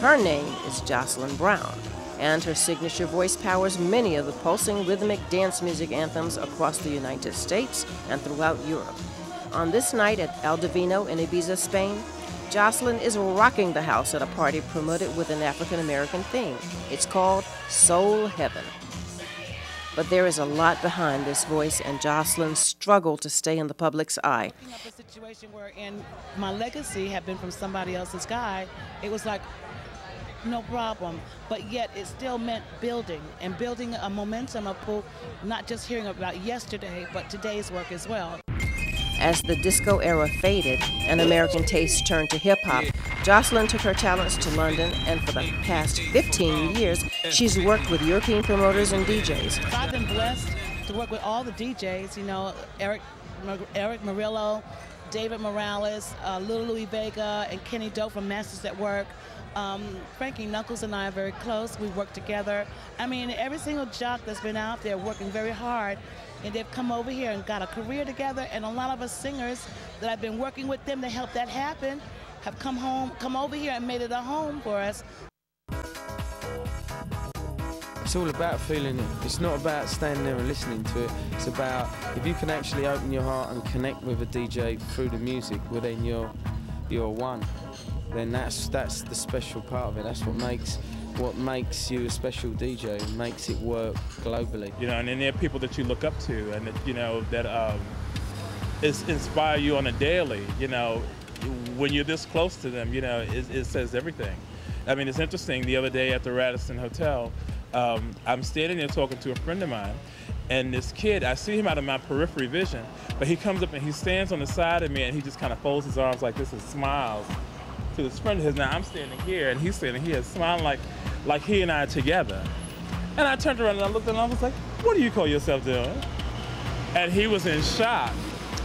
Her name is Jocelyn Brown, and her signature voice powers many of the pulsing rhythmic dance music anthems across the United States and throughout Europe. On this night at El Divino in Ibiza, Spain, Jocelyn is rocking the house at a party promoted with an African-American theme. It's called Soul Heaven. But there is a lot behind this voice, and Jocelyn's struggle to stay in the public's eye. Up a situation where my legacy had been from somebody else's guy, it was like, no problem, but yet it still meant building, and building a momentum of not just hearing about yesterday, but today's work as well. As the disco era faded and American tastes turned to hip-hop, Jocelyn took her talents to London, and for the past 15 years, she's worked with European promoters and DJs. I've been blessed to work with all the DJs, you know, Eric Murillo, David Morales, Little Louis Vega, and Kenny Doe from Masters at Work. Frankie Knuckles and I are very close. We work together. I mean, every single jock that's been out there working very hard, and they've come over here and got a career together, and a lot of us singers that I've been working with them to help that happen have come over here and made it a home for us. It's all about feeling it. It's not about standing there and listening to it. It's about, if you can actually open your heart and connect with a DJ through the music, well then you're one. Then that's the special part of it. That's what makes you a special DJ, and makes it work globally. You know, and then there are people that you look up to, and you know that inspire you on a daily. You know, when you're this close to them, you know, it says everything. I mean, it's interesting. The other day at the Radisson Hotel, I'm standing there talking to a friend of mine, and this kid, I see him out of my periphery vision, but he comes up and he stands on the side of me, and he just kind of folds his arms like this and smiles to this friend of his. Now I'm standing here and he's standing here smiling like he and I are together. And I turned around and I looked at him and I was like, what do you call yourself doing? And he was in shock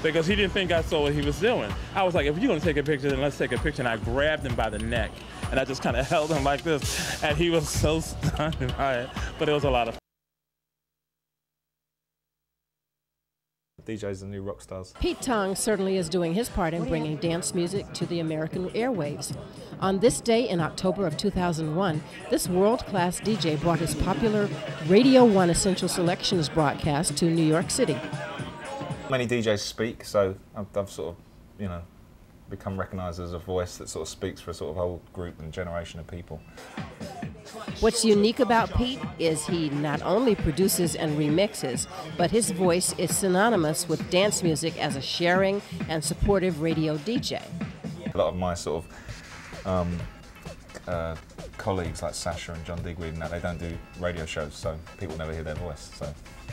because he didn't think I saw what he was doing. I was like, if you're gonna take a picture, then let's take a picture. And I grabbed him by the neck and I just kind of held him like this. And he was so stunned by it, but it was a lot of fun. DJs and new rock stars. Pete Tong certainly is doing his part in bringing dance music to the American airwaves. On this day in October of 2001, this world-class DJ brought his popular Radio 1 Essential Selections broadcast to New York City. Many DJs speak, so I've sort of, you know, become recognised as a voice that sort of speaks for a sort of whole group and generation of people. What's unique about Pete is he not only produces and remixes, but his voice is synonymous with dance music as a sharing and supportive radio DJ. A lot of my sort of colleagues like Sasha and John Digweed and that, they don't do radio shows, so people never hear their voice.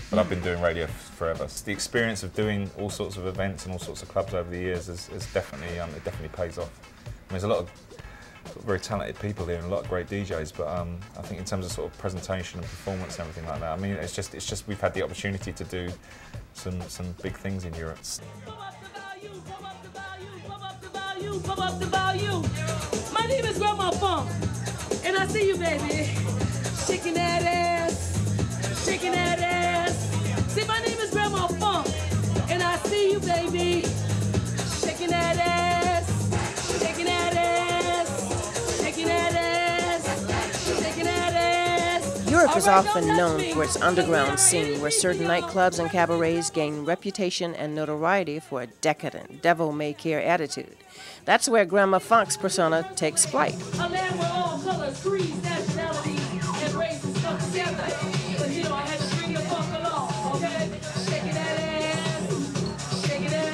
But I've been doing radio forever. The experience of doing all sorts of events and all sorts of clubs over the years is definitely, it definitely pays off. I mean, there's a lot of very talented people here and a lot of great DJs, but I think in terms of sort of presentation and performance and everything like that, I mean, it's just we've had the opportunity to do some big things in Europe. My name is Gramma Funk, and I see you, baby, shaking that ass, shaking that ass. See, my name is Gramma Funk, and I see you, baby, shaking that ass, shaking that ass, shaking that ass, shaking that ass. Europe is often known for its underground scene, where certain nightclubs and cabarets gain reputation and notoriety for a decadent, devil-may-care attitude. That's where Gramma Funk's persona takes flight. A land where all colors, creeds, nationalities, and races come together. But you know I had to bring your funk along, okay? Shaking that ass, shaking that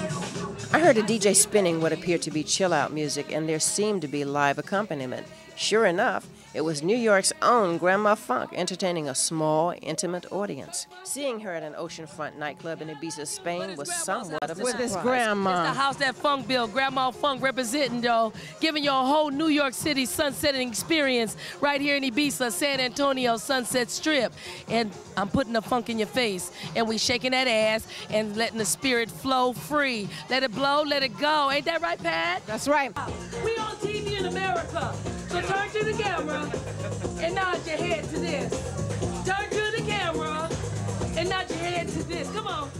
ass. I heard a DJ spinning what appeared to be chill-out music, and there seemed to be live accompaniment. Sure enough, it was New York's own Gramma Funk entertaining a small, intimate audience. Seeing her at an oceanfront nightclub in Ibiza, Spain was somewhat of a surprise. It's the house that funk built, Gramma Funk representing, y'all, giving you a whole New York City sunsetting experience right here in Ibiza, San Antonio, Sunset Strip. And I'm putting the funk in your face, and we shaking that ass and letting the spirit flow free. Let it blow, let it go. Ain't that right, Pat? That's right. We on TV in America. So turn to the camera and nod your head to this. Turn to the camera and nod your head to this. Come on.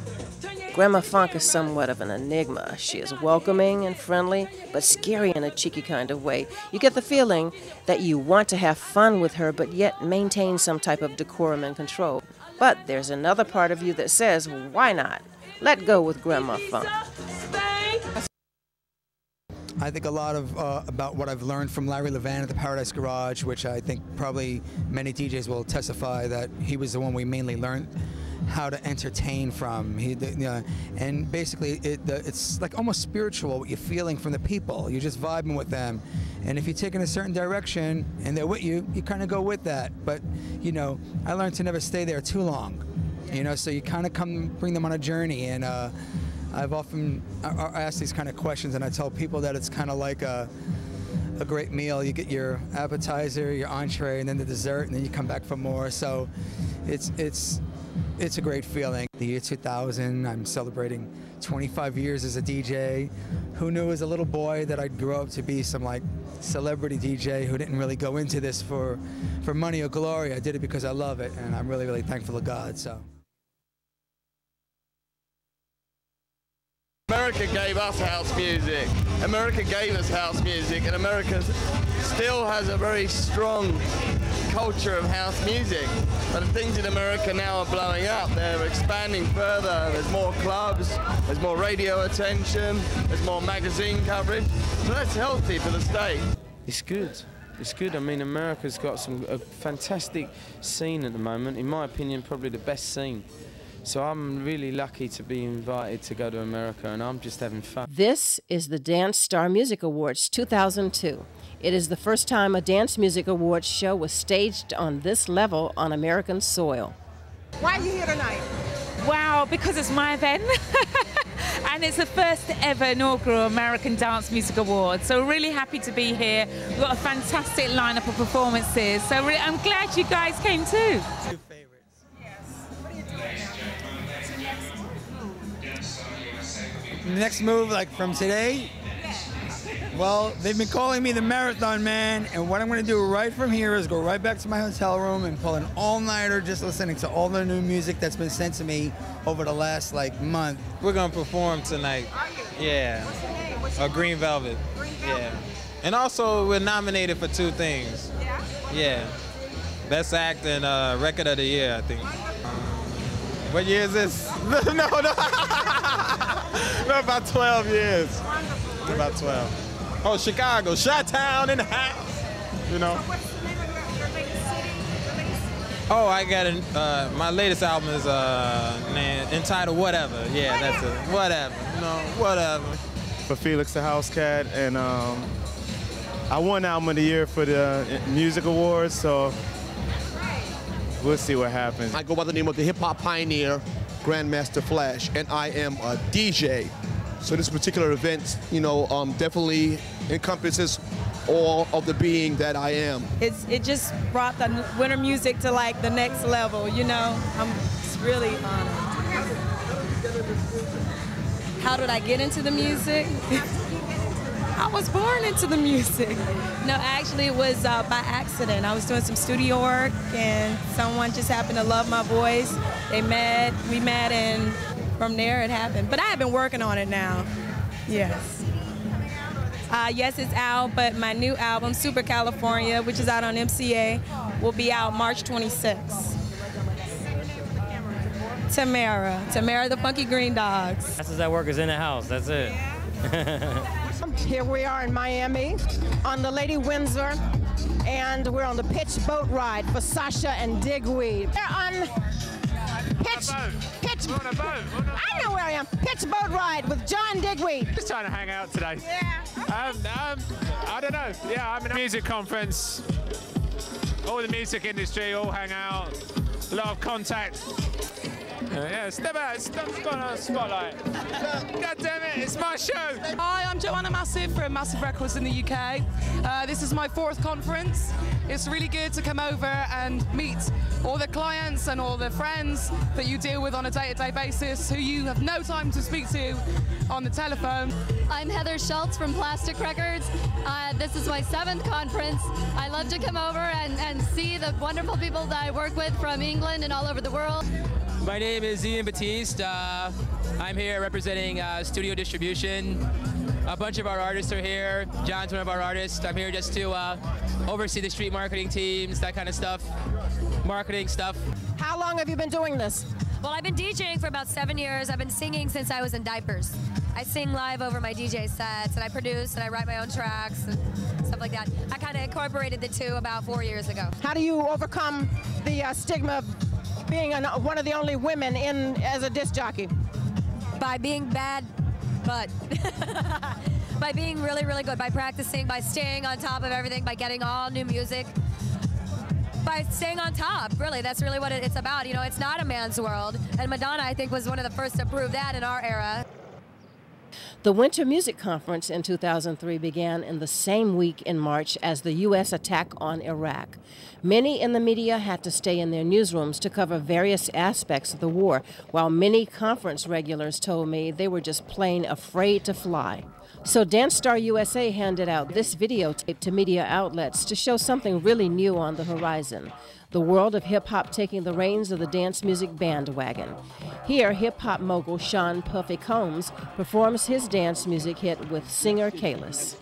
Turn your head. Gramma Funk is somewhat of an enigma. She is welcoming and friendly, but scary in a cheeky kind of way. You get the feeling that you want to have fun with her, but yet maintain some type of decorum and control. But there's another part of you that says, why not? Let go with Gramma Funk. I think a lot of about what I've learned from Larry Levan at the Paradise Garage, which I think probably many DJs will testify that he was the one we mainly learned how to entertain from. And basically it's like almost spiritual, what you're feeling from the people. You're just vibing with them. And if you take in a certain direction and they're with you, you kind of go with that. But, you know, I learned to never stay there too long. You know, so you kind of bring them on a journey. And I've often asked these kind of questions, and I tell people that it's kind of like a great meal. You get your appetizer, your entree, and then the dessert, and then you come back for more. So it's a great feeling. The year 2000, I'm celebrating 25 years as a DJ. Who knew as a little boy that I'd grow up to be some like celebrity DJ who didn't really go into this for money or glory. I did it because I love it, and I'm really, really thankful to God. So. America gave us house music. America gave us house music, and America still has a very strong culture of house music. But things in America now are blowing up. They're expanding further. There's more clubs, there's more radio attention, there's more magazine coverage. So that's healthy for the state. It's good. It's good. I mean, America's got a fantastic scene at the moment. In my opinion, probably the best scene. So I'm really lucky to be invited to go to America, and I'm just having fun. This is the Dance Star Music Awards 2002. It is the first time a dance music awards show was staged on this level on American soil. Why are you here tonight? Wow, because it's my event. And it's the first ever inaugural American Dance Music Awards. So really happy to be here. We've got a fantastic lineup of performances. So really, I'm glad you guys came too. The next move, like from today, well, they've been calling me the Marathon Man, and what I'm going to do right from here is go right back to my hotel room and pull an all-nighter just listening to all the new music that's been sent to me over the last, like, month. We're going to perform tonight. Yeah. What's your name? What's your Green Velvet. Green Velvet. Yeah. And also, we're nominated for 2 things. Yeah? Yeah. Best Act and Record of the Year, I think. What year is this? No. No, about 12 years. Wonderful. About 12. Oh, Chicago, Chi-Town in the house. You know. So what's the name of your latest city? Oh, I got my latest album is entitled Whatever. Yeah, that's it. Whatever. You know, whatever. For Felix the House Cat, and I won Album of the Year for the Music Awards, so we'll see what happens. I go by the name of the Hip Hop Pioneer, Grandmaster Flash, and I am a DJ. So this particular event, you know, definitely encompasses all of the being that I am. It just brought the winter music to like the next level, you know. I'm really honored. How did I get into the music? I was born into the music. No, actually it was by accident. I was doing some studio work and someone just happened to love my voice. We met, and from there it happened. But I have been working on it now. Yes. Yes, it's out, but my new album, Super California, which is out on MCA, will be out March 26th. Tamara the Funky Green Dogs. That's as that work is in the house, that's it. Here we are in Miami on the Lady Windsor, and we're on the pitch boat ride for Sasha and Digweed. We're on pitch. We're on a boat. I know where I am. Pitch boat ride with John Digweed. Just trying to hang out today. Yeah. I don't know. Yeah, I'm in a music conference. All the music industry all hang out. A lot of contact. Yeah, step out, stop on a spotlight. God damn it, it's my show. Hi, I'm Joanna Massive from Massive Records in the UK. This is my 4th conference. It's really good to come over and meet all the clients and all the friends that you deal with on a day-to-day basis who you have no time to speak to on the telephone. I'm Heather Schultz from Plastic Records. This is my 7th conference. I love to come over and see the wonderful people that I work with from England and all over the world. My name is Ian Batiste. I'm here representing studio distribution. A bunch of our artists are here. John's one of our artists. I'm here just to oversee the street marketing teams, that kind of stuff, marketing stuff. How long have you been doing this? Well, I've been DJing for about 7 years. I've been singing since I was in diapers. I sing live over my DJ sets, and I produce, and I write my own tracks, and stuff like that. I kind of incorporated the two about 4 years ago. How do you overcome the stigma of being one of the only women in as a disc jockey? By being bad, but by being really, really good, by practicing, by staying on top of everything, by getting all new music, by staying on top. Really, that's really what it's about. You know, it's not a man's world, and Madonna, I think, was one of the first to prove that in our era. The Winter Music Conference in 2003 began in the same week in March as the U.S. attack on Iraq. Many in the media had to stay in their newsrooms to cover various aspects of the war, while many conference regulars told me they were just plain afraid to fly. So Dance Star USA handed out this videotape to media outlets to show something really new on the horizon: the world of hip-hop taking the reins of the dance music bandwagon. Here, hip-hop mogul Sean Puffy Combs performs his dance music hit with singer Kalis.